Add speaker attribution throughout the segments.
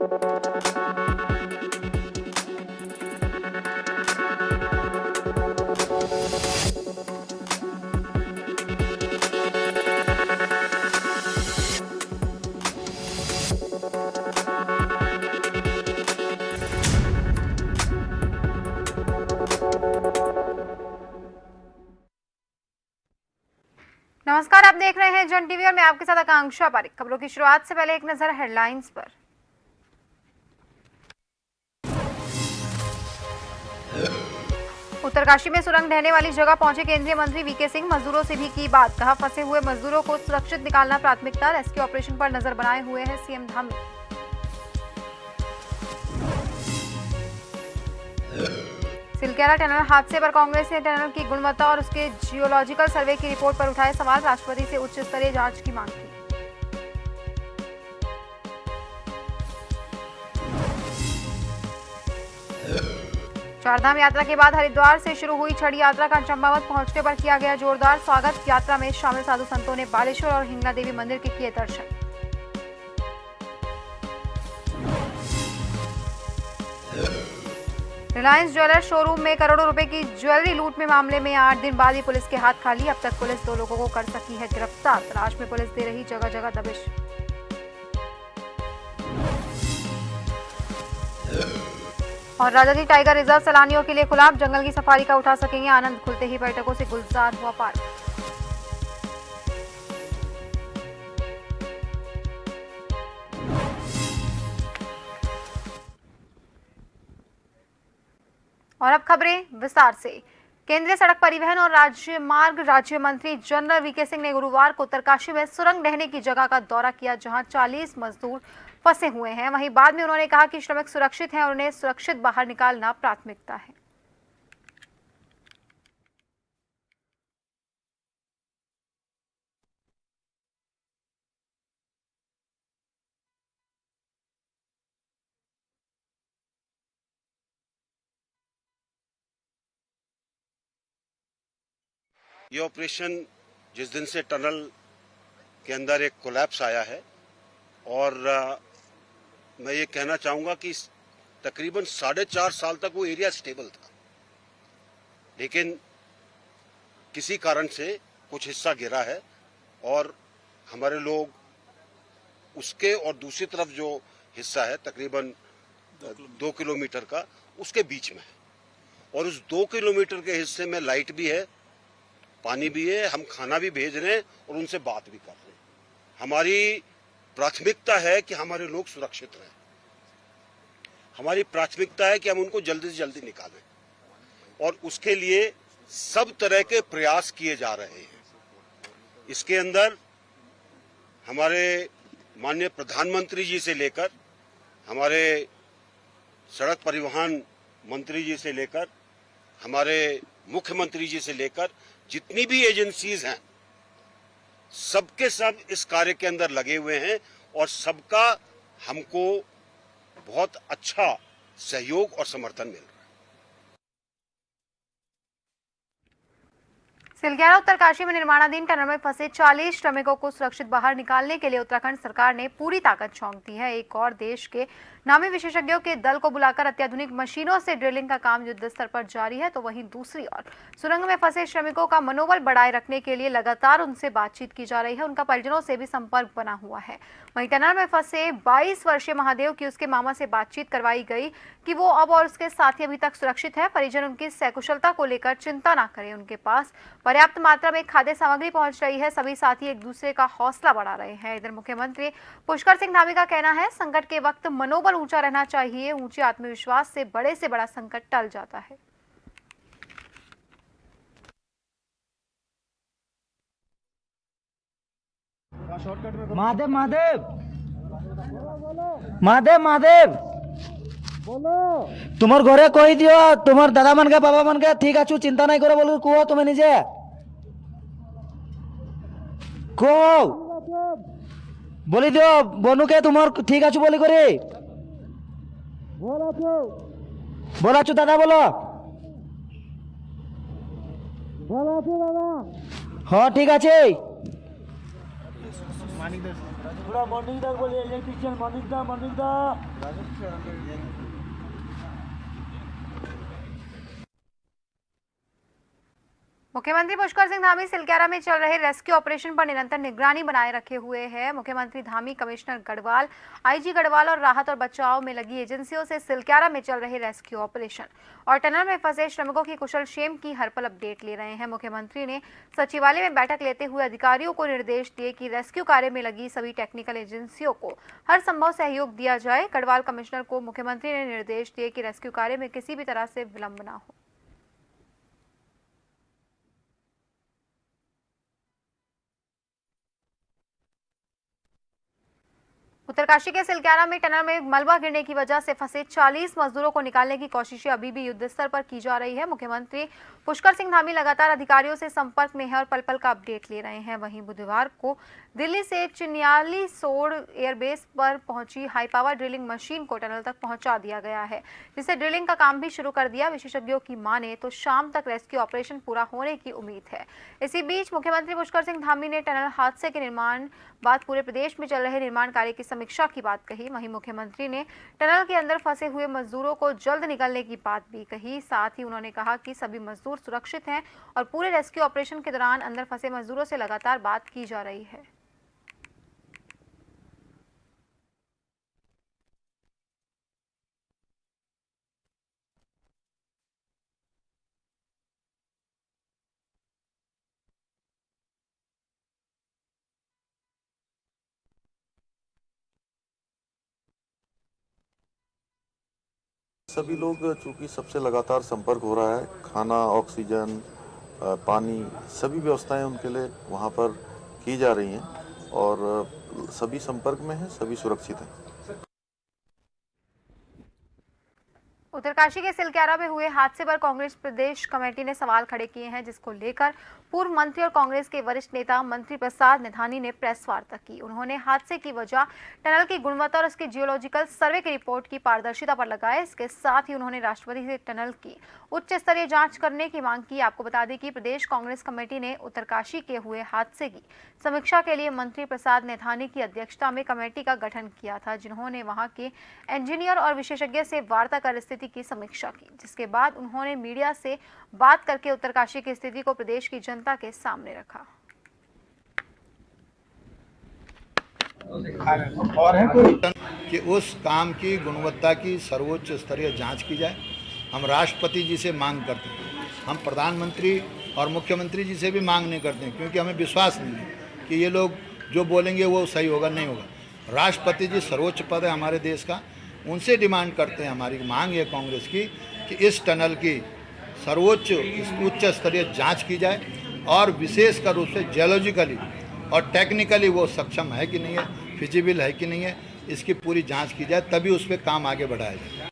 Speaker 1: नमस्कार, आप देख रहे हैं जन टीवी और मैं आपके साथ आकांक्षा पारिक। खबरों की शुरुआत से पहले एक नजर हेडलाइंस पर। उत्तरकाशी में सुरंग ढहने वाली जगह पहुंचे केंद्रीय मंत्री वीके सिंह। मजदूरों से भी की बात, कहा फंसे हुए मजदूरों को सुरक्षित निकालना प्राथमिकता। रेस्क्यू ऑपरेशन पर नजर बनाए हुए हैं सीएम धामी। सिलकेरा टनल हादसे पर कांग्रेस ने टनल की गुणवत्ता और उसके जियोलॉजिकल सर्वे की रिपोर्ट पर उठाए सवाल। राष्ट्रपति से उच्च स्तरीय जांच की मांग की। चारधाम यात्रा के बाद हरिद्वार से शुरू हुई छड़ी यात्रा का चंपावत पहुंचने पर किया गया जोरदार स्वागत। यात्रा में शामिल साधु संतों ने बालेश्वर और हिंगला देवी मंदिर के किए दर्शन। रिलायंस ज्वेलर्स शोरूम में करोड़ों रुपए की ज्वेलरी लूट में मामले में 8 दिन बाद ही पुलिस के हाथ खाली। अब तक पुलिस 2 लोगों को कर सकी है गिरफ्तार। तलाश में पुलिस दे रही जगह जगह दबिश। और राजाजी टाइगर रिजर्व सैलानियों के लिए खुला। जंगल की सफारी का उठा सकेंगे आनंद। खुलते ही पर्यटकों से गुलजार हुआ पार्क। और अब खबरें विस्तार से। केंद्रीय सड़क परिवहन और राजमार्ग राज्य मंत्री जनरल वीके सिंह ने गुरुवार को उत्तरकाशी में सुरंग ढहने की जगह का दौरा किया, जहां 40 मजदूर फंसे हुए हैं। वहीं बाद में उन्होंने कहा कि श्रमिक सुरक्षित हैं और उन्हें सुरक्षित बाहर निकालना प्राथमिकता है।
Speaker 2: ये ऑपरेशन जिस दिन से टनल के अंदर एक कोलैप्स आया है, और मैं ये कहना चाहूंगा कि तकरीबन 4.5 साल तक वो एरिया स्टेबल था, लेकिन किसी कारण से कुछ हिस्सा गिरा है और हमारे लोग उसके और दूसरी तरफ जो हिस्सा है तकरीबन 2 किलोमीटर का, उसके बीच में है। और उस 2 किलोमीटर के हिस्से में लाइट भी है, पानी भी है, हम खाना भी भेज रहे हैं और उनसे बात भी कर रहे हैं। हमारी प्राथमिकता है कि हमारे लोग सुरक्षित रहें। हमारी प्राथमिकता है कि हम उनको जल्दी से जल्दी निकालें, और उसके लिए सब तरह के प्रयास किए जा रहे हैं। इसके अंदर हमारे माननीय प्रधानमंत्री जी से लेकर, हमारे सड़क परिवहन मंत्री जी से लेकर, हमारे मुख्यमंत्री जी से लेकर जितनी भी एजेंसीज हैं, सबके सब इस कार्य के अंदर लगे हुए हैं और सबका हमको बहुत अच्छा सहयोग और समर्थन मिल रहा है।
Speaker 1: सिलगेरा उत्तरकाशी में निर्माणाधीन टनल में फंसे 40 श्रमिकों को सुरक्षित बाहर निकालने के लिए उत्तराखंड सरकार ने पूरी ताकत झोंक दी है। एक और देश के नामी विशेषज्ञों के दल को बुलाकर अत्याधुनिक मशीनों से ड्रिलिंग का काम युद्ध स्तर पर जारी है, तो वहीं दूसरी ओर सुरंग में फंसे श्रमिकों का मनोबल बढ़ाए रखने के लिए लगातार उनसे बातचीत की जा रही है। उनका परिजनों से भी संपर्क बना हुआ है। वहीं टनल में फंसे 22 वर्षीय महादेव की उसके मामा से बातचीत करवाई गई कि वो अब और उसके साथी अभी तक सुरक्षित है। परिजन उनकी सकुशलता को लेकर चिंता न करें, उनके पास पर्याप्त मात्रा में खाद्य सामग्री पहुंच रही है। सभी साथी एक दूसरे का हौसला बढ़ा रहे हैं। इधर मुख्यमंत्री पुष्कर सिंह धामी का कहना है, संकट के वक्त मनोबल ऊंचा रहना चाहिए। ऊंचे आत्मविश्वास से बड़ा संकट टल जाता है।
Speaker 3: महादेव महादेव महादेव महादेव बोलो, तुम्हार घरे कही दियो, तुम्हार दादा मन के बाबा मन के ठीक आछु, चिंता नहीं करो बोलो, कुहो तुम्हें निजे को बोली दियो बनु के तुम्हार ठीक आछु बोली करे बोला छु दादा बोलो दादा हाँ ठीक আছে थोड़ा मॉर्निंग तक बोलिए, इलेक्ट्रिशियन मॉर्निंग दा।
Speaker 1: मुख्यमंत्री पुष्कर सिंह धामी सिलक्यारा में चल रहे रेस्क्यू ऑपरेशन पर निरंतर निगरानी बनाए रखे हुए हैं। मुख्यमंत्री धामी कमिश्नर गढ़वाल, आईजी गढ़वाल और राहत और बचाव में लगी एजेंसियों से सिलक्यारा में चल रहे रेस्क्यू ऑपरेशन और टनल में फंसे श्रमिकों की कुशल क्षेम की हर पल अपडेट ले रहे हैं। मुख्यमंत्री ने सचिवालय में बैठक लेते हुए अधिकारियों को निर्देश दिए कि रेस्क्यू कार्य में लगी सभी टेक्निकल एजेंसियों को हर संभव सहयोग दिया जाए। गढ़वाल कमिश्नर को मुख्यमंत्री ने निर्देश दिए कि रेस्क्यू कार्य में किसी भी तरह से विलंब न हो। उत्तरकाशी के सिलक्यारा में टनल में मलबा गिरने की वजह से फंसे 40 मजदूरों को निकालने की कोशिशें अभी भी युद्ध स्तर पर की जा रही है। मुख्यमंत्री पुष्कर सिंह धामी लगातार अधिकारियों से संपर्क में है और पल पल का अपडेट ले रहे हैं। वहीं बुधवार को दिल्ली से चिन्याली सोड़ एयरबेस पर पहुंची हाई पावर ड्रिलिंग मशीन को टनल तक पहुंचा दिया गया है, जिससे ड्रिलिंग का काम भी शुरू कर दिया। विशेषज्ञों की माने तो शाम तक रेस्क्यू ऑपरेशन पूरा होने की उम्मीद है। इसी बीच मुख्यमंत्री पुष्कर सिंह धामी ने टनल हादसे के निर्माण बाद पूरे प्रदेश में चल रहे निर्माण कार्य की समीक्षा की बात कही। वहीं मुख्यमंत्री ने टनल के अंदर फंसे हुए मजदूरों को जल्द निकलने की बात भी कही। साथ ही उन्होंने कहा कि सभी मजदूर सुरक्षित हैं और पूरे रेस्क्यू ऑपरेशन के दौरान अंदर फंसे मजदूरों से लगातार बात की जा रही है।
Speaker 4: सभी लोग चूंकि सबसे लगातार संपर्क हो रहा है, खाना, ऑक्सीजन, पानी, सभी व्यवस्थाएं उनके लिए वहां पर की जा रही हैं और सभी संपर्क में हैं, सभी सुरक्षित हैं।
Speaker 1: उत्तरकाशी के सिलक्यारा में हुए हादसे पर कांग्रेस प्रदेश कमेटी ने सवाल खड़े किए हैं, जिसको लेकर पूर्व मंत्री और कांग्रेस के वरिष्ठ नेता मंत्री प्रसाद निधानी ने प्रेस वार्ता की। उन्होंने हादसे की वजह टनल की गुणवत्ता और उसके जियोलॉजिकल सर्वे की रिपोर्ट की पारदर्शिता पर लगाए। इसके साथ ही उन्होंने राष्ट्रपति से टनल की उच्च स्तरीय जांच करने की मांग की। आपको बता दें कि प्रदेश कांग्रेस कमेटी ने उत्तरकाशी के हुए हादसे की समीक्षा के लिए मंत्री प्रसाद निधानी की अध्यक्षता में कमेटी का गठन किया था, जिन्होंने वहां के इंजीनियर और विशेषज्ञ से वार्ता कर स्थिति की समीक्षा की, जिसके बाद उन्होंने मीडिया से बात करके उत्तरकाशी की स्थिति को प्रदेश की जनता के सामने रखा।
Speaker 5: और है कोई कि उस काम की गुणवत्ता की सर्वोच्च स्तरीय जांच की जाए। हम राष्ट्रपति जी से मांग करते हैं, हम प्रधानमंत्री और मुख्यमंत्री जी से भी मांग नहीं करते हैं, क्योंकि हमें विश्वास नहीं है कि ये लोग जो बोलेंगे वो सही होगा, नहीं होगा। राष्ट्रपति जी सर्वोच्च पद है हमारे देश का, उनसे डिमांड करते हैं। हमारी मांग है कांग्रेस की कि इस टनल की सर्वोच्च उच्च स्तरीय जांच की जाए और विशेषकर रूप से जियोलॉजिकली और टेक्निकली वो सक्षम है कि नहीं है, फिजिबल है कि नहीं है, इसकी पूरी जांच की जाए, तभी उस पर काम आगे बढ़ाया जाए।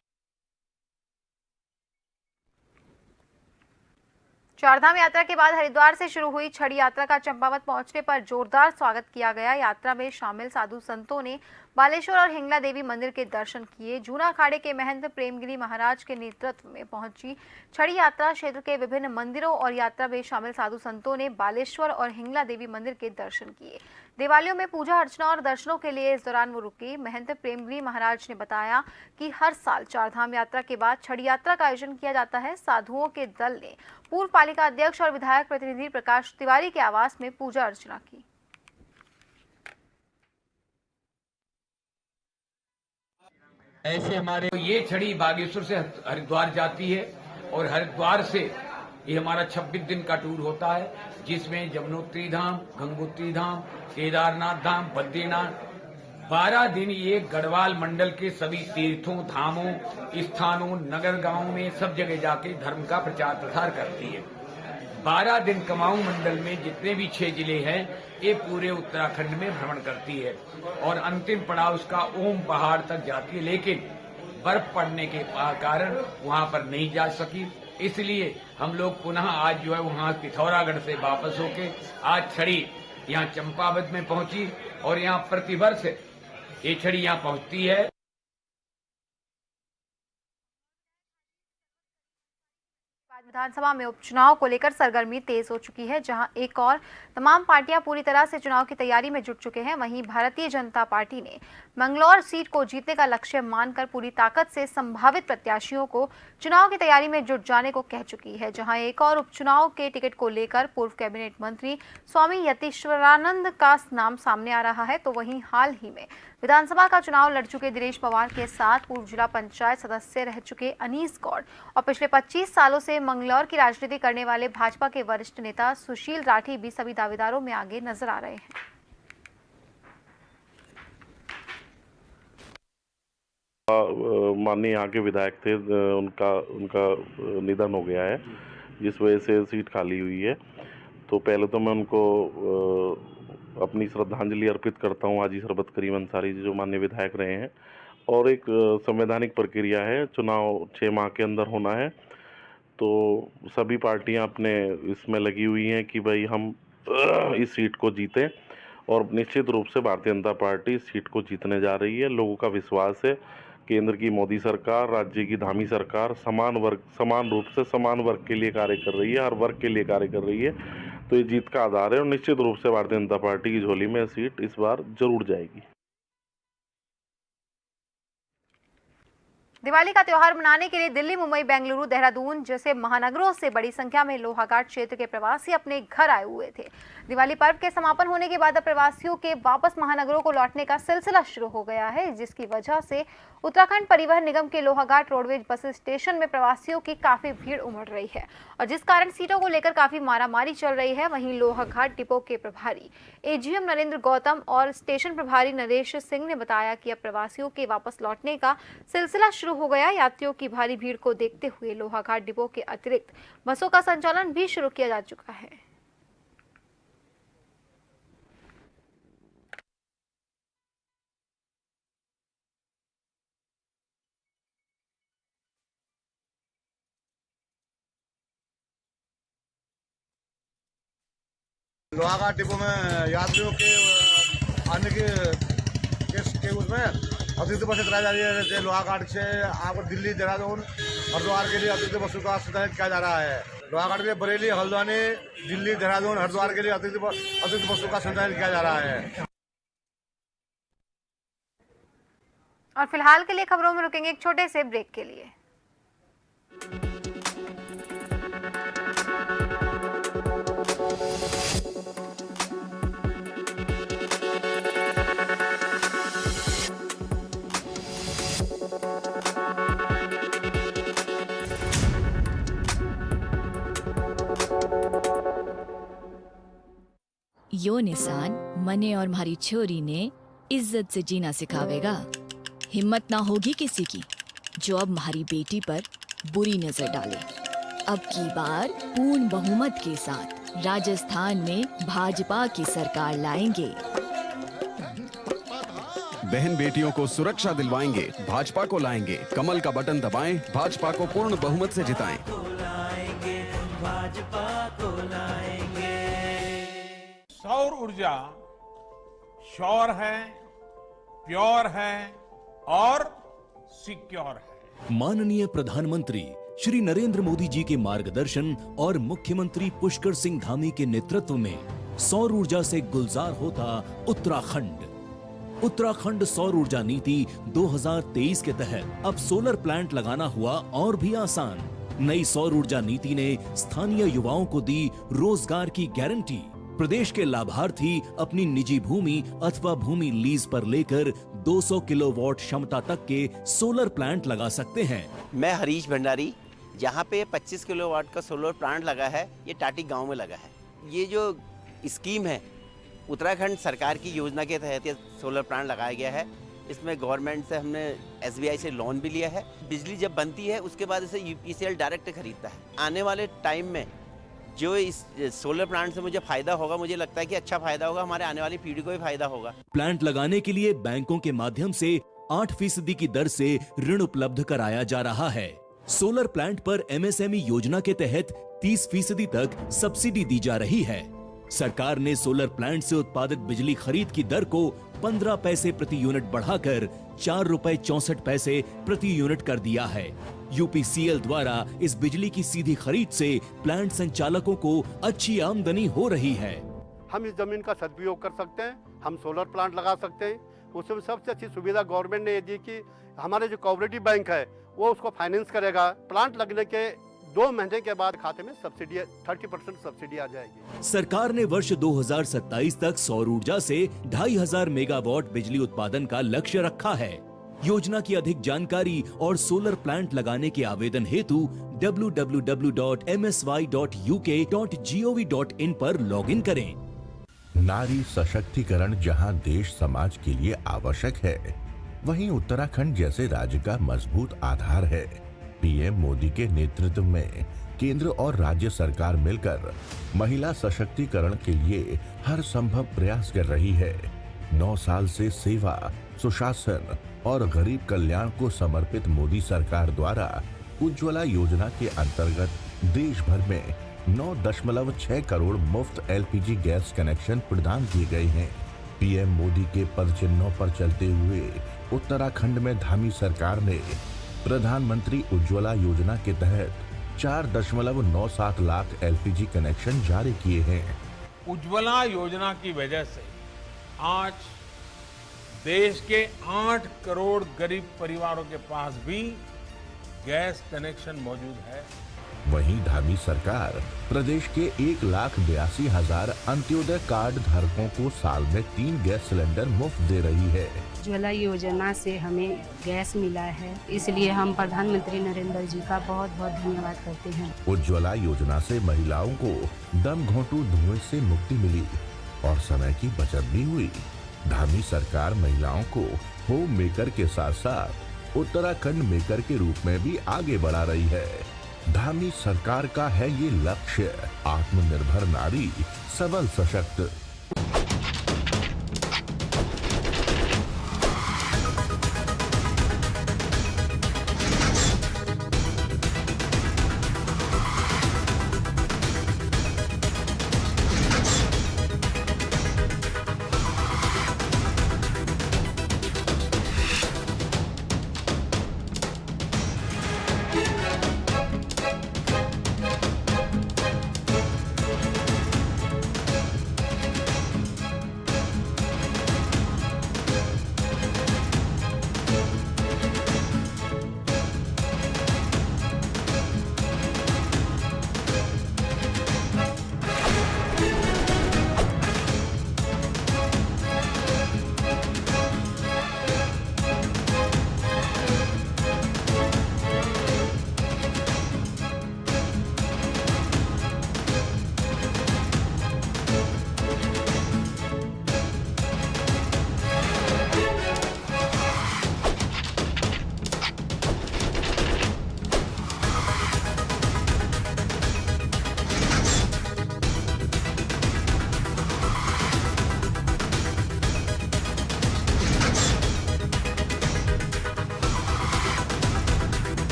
Speaker 1: चारधाम यात्रा के बाद हरिद्वार से शुरू हुई छड़ी यात्रा का चंपावत पहुंचने पर जोरदार स्वागत किया गया। यात्रा में शामिल साधु संतों ने बालेश्वर और हिंगला देवी मंदिर के दर्शन किए। जूना अखाड़े के महंत प्रेमगिरी महाराज के नेतृत्व में पहुंची छड़ी यात्रा क्षेत्र के विभिन्न मंदिरों और यात्रा में शामिल साधु संतों ने बालेश्वर और हिंगला देवी मंदिर के दर्शन किए। देवालयों में पूजा अर्चना और दर्शनों के लिए इस दौरान वो रुके। महंत प्रेमगिरी महाराज ने बताया कि हर साल चारधाम यात्रा के बाद छड़ी यात्रा का आयोजन किया जाता है। साधुओं के दल ने पूर्व पालिका अध्यक्ष और विधायक प्रतिनिधि प्रकाश तिवारी के आवास में पूजा अर्चना की।
Speaker 6: ऐसे हमारे ये छड़ी बागेश्वर से हरिद्वार जाती है और हरिद्वार से ये हमारा 26 दिन का टूर होता है, जिसमें यमुनोत्री धाम, गंगोत्री धाम, केदारनाथ धाम, बद्रीनाथ 12 दिन ये गढ़वाल मंडल के सभी तीर्थों, धामों, स्थानों, नगर गांवों में सब जगह जाके धर्म का प्रचार प्रसार करती है। 12 दिन कुमाऊं मंडल में जितने भी 6 जिले हैं ये पूरे उत्तराखंड में भ्रमण करती है और अंतिम पड़ाव उसका ओम पहाड़ तक जाती है, लेकिन बर्फ पड़ने के कारण वहां पर नहीं जा सकी। इसलिए हम लोग पुनः आज जो है वहां पिथौरागढ़ से वापस होके आज छड़ी यहाँ चंपावत में पहुंची और यहाँ प्रतिवर्ष ये छड़ी यहाँ पहुंचती है।
Speaker 1: विधानसभा में उपचुनाव को लेकर सरगर्मी तेज हो चुकी है, जहां एक और तमाम पार्टियां पूरी तरह से चुनाव की तैयारी में जुट चुके हैं। वहीं भारतीय जनता पार्टी ने मंगलौर सीट को जीतने का लक्ष्य मानकर पूरी ताकत से संभावित प्रत्याशियों को चुनाव की तैयारी में जुट जाने को कह चुकी है। जहां एक और उपचुनाव के टिकट को लेकर पूर्व कैबिनेट मंत्री स्वामी यतीश्वरानंद का नाम सामने आ रहा है, तो वहीं हाल ही में विधानसभा का चुनाव लड़ चुके दिनेश पवार के साथ पूर्व जिला पंचायत सदस्य रह चुके अनीस गौड़ और पिछले 25 सालों से मंगलौर की राजनीति करने वाले भाजपा के वरिष्ठ नेता सुशील राठी भी सभी दावेदारों में आगे नजर आ रहे हैं।
Speaker 7: माननीय यहाँ के विधायक थे, उनका निधन हो गया है, जिस वजह से सीट खाली हुई है। तो पहले तो मैं उनको अपनी श्रद्धांजलि अर्पित करता हूँ, हाजी शरबत करीम अंसारी जी जो माननीय विधायक रहे हैं। और एक संवैधानिक प्रक्रिया है, चुनाव 6 माह के अंदर होना है, तो सभी पार्टियां अपने इसमें लगी हुई हैं कि भाई हम इस सीट को जीतें, और निश्चित रूप से भारतीय जनता पार्टी इस सीट को जीतने जा रही है। लोगों का विश्वास है, केंद्र की मोदी सरकार, राज्य की धामी सरकार समान रूप से समान वर्ग के लिए कार्य कर रही है, हर वर्ग के लिए कार्य कर रही है, तो ये जीत का आधार है। और निश्चित रूप से भारतीय जनता पार्टी की झोली में सीट इस बार जरूर जाएगी।
Speaker 1: दिवाली का त्योहार मनाने के लिए दिल्ली, मुंबई, बेंगलुरु, देहरादून जैसे महानगरों से बड़ी संख्या में लोहाघाट क्षेत्र के प्रवासी अपने घर आए हुए थे। दिवाली पर्व के समापन होने के बाद अब प्रवासियों के वापस महानगरों को लौटने का सिलसिला शुरू हो गया है, जिसकी वजह से उत्तराखंड परिवहन निगम के लोहाघाट रोडवेज बस स्टेशन में प्रवासियों की काफी भीड़ उमड़ रही है, और जिस कारण सीटों को लेकर काफी मारामारी चल रही है। वहीं लोहाघाट डिपो के प्रभारी एजीएम नरेंद्र गौतम और स्टेशन प्रभारी नरेश सिंह ने बताया कि अब प्रवासियों के वापस लौटने का सिलसिला शुरू हो गया। यात्रियों की भारी भीड़ को देखते हुए लोहाघाट डिपो के अतिरिक्त बसों का संचालन भी शुरू किया जा चुका है।
Speaker 8: लोहाघाट डिपो में यात्रियों के आने के उसमें अतिरिक्त बसें चलाई जा रही है। जैसे लोहाघाट से आपको दिल्ली, देहरादून, हरिद्वार के लिए अतिरिक्त बसों का संचालित किया जा रहा है। लोहाघाट के बरेली, हल्द्वानी, दिल्ली, देहरादून, हरिद्वार के लिए अतिरिक्त बसों का संचालन किया जा रहा है।
Speaker 1: और फिलहाल के लिए खबरों में रुकेंगे एक छोटे से ब्रेक के लिए।
Speaker 9: यो निशान मने और हमारी छोरी ने इज्जत से जीना सिखावेगा। हिम्मत ना होगी किसी की जो अब हमारी बेटी पर बुरी नजर डाले। अब की बार पूर्ण बहुमत के साथ राजस्थान में भाजपा की सरकार लाएंगे।
Speaker 10: बहन बेटियों को सुरक्षा दिलवाएंगे, भाजपा को लाएंगे। कमल का बटन दबाएं, भाजपा को पूर्ण बहुमत से जिताएं।
Speaker 11: सौर ऊर्जा श्योर है, प्योर है और सिक्योर है।
Speaker 12: माननीय प्रधानमंत्री श्री नरेंद्र मोदी जी के मार्गदर्शन और मुख्यमंत्री पुष्कर सिंह धामी के नेतृत्व में सौर ऊर्जा से गुलजार होता उत्तराखंड। उत्तराखंड सौर ऊर्जा नीति 2023 के तहत अब सोलर प्लांट लगाना हुआ और भी आसान। नई सौर ऊर्जा नीति ने स्थानीय युवाओं को दी रोजगार की गारंटी। प्रदेश के लाभार्थी अपनी निजी भूमि अथवा भूमि लीज पर लेकर 200 किलोवाट क्षमता तक के सोलर प्लांट लगा सकते हैं।
Speaker 13: मैं हरीश भंडारी, यहाँ पे 25 किलोवाट का सोलर प्लांट लगा है, ये टाटी गांव में लगा है। ये जो स्कीम है उत्तराखंड सरकार की योजना के तहत ये सोलर प्लांट लगाया गया है। इसमें गवर्नमेंट से हमने SBI से लोन भी लिया है। बिजली जब बनती है उसके बाद इसे UPCL डायरेक्ट खरीदता है। आने वाले टाइम में जो इस सोलर प्लांट से मुझे फायदा होगा, मुझे लगता है कि अच्छा फायदा होगा, हमारे आने वाली पीढ़ी को भी फायदा होगा।
Speaker 12: प्लांट लगाने के लिए बैंकों के माध्यम से 8% की दर से ऋण उपलब्ध कराया जा रहा है। सोलर प्लांट पर MSME योजना के तहत 30% तक सब्सिडी दी जा रही है। सरकार ने सोलर प्लांट से उत्पादित बिजली खरीद की दर को 15 पैसे प्रति यूनिट बढ़ाकर 4 रुपए 64 पैसे प्रति यूनिट कर दिया है। यूपीसीएल द्वारा इस बिजली की सीधी खरीद से प्लांट संचालकों को अच्छी आमदनी हो रही है।
Speaker 8: हम इस जमीन का सदुपयोग कर सकते हैं, हम सोलर प्लांट लगा सकते हैं। उसमें सबसे अच्छी सुविधा गवर्नमेंट ने ये दी कि हमारे जो कोऑपरेटिव बैंक है वो उसको फाइनेंस करेगा। प्लांट लगने के 2 महीने के बाद खाते में सब्सिडी 30% सब्सिडी आ जाएगी।
Speaker 12: सरकार ने वर्ष 2027 तक सौर ऊर्जा से 2500 मेगावाट बिजली उत्पादन का लक्ष्य रखा है। योजना की अधिक जानकारी और सोलर प्लांट लगाने के आवेदन हेतु www.msy.uk.gov.in पर लॉगिन करें।
Speaker 14: नारी सशक्तिकरण जहां देश समाज के लिए आवश्यक है, वहीं उत्तराखंड जैसे राज्य का मजबूत आधार है। पीएम मोदी के नेतृत्व में केंद्र और राज्य सरकार मिलकर महिला सशक्तिकरण के लिए हर संभव प्रयास कर रही है। 9 साल से सेवा, सुशासन और गरीब कल्याण को समर्पित मोदी सरकार द्वारा उज्ज्वला योजना के अंतर्गत देश भर में 9.6 करोड़ मुफ्त एलपीजी गैस कनेक्शन प्रदान किए गए हैं। पीएम मोदी के पद चिन्हों पर चलते हुए उत्तराखंड में धामी सरकार ने प्रधानमंत्री उज्ज्वला योजना के तहत 4.97 लाख एलपीजी कनेक्शन जारी किए हैं।
Speaker 11: उज्ज्वला योजना की वजह से आज देश के 8 करोड़ गरीब परिवारों के पास भी गैस कनेक्शन मौजूद है।
Speaker 14: वहीं धामी सरकार प्रदेश के 1,82,000 अंत्योदय कार्ड धारकों को साल में 3 गैस सिलेंडर मुफ्त दे रही है।
Speaker 15: उज्ज्वला योजना से हमें गैस मिला है, इसलिए हम प्रधानमंत्री नरेंद्र जी का बहुत बहुत धन्यवाद करते हैं।
Speaker 14: उज्ज्वला योजना से महिलाओं को दम घोंटू धुएं से मुक्ति मिली और समय की बचत भी हुई। धामी सरकार महिलाओं को होम मेकर के साथ साथ उत्तराखंड मेकर के रूप में भी आगे बढ़ा रही है। धामी सरकार का है ये लक्ष्य, आत्मनिर्भर नारी सबल सशक्त।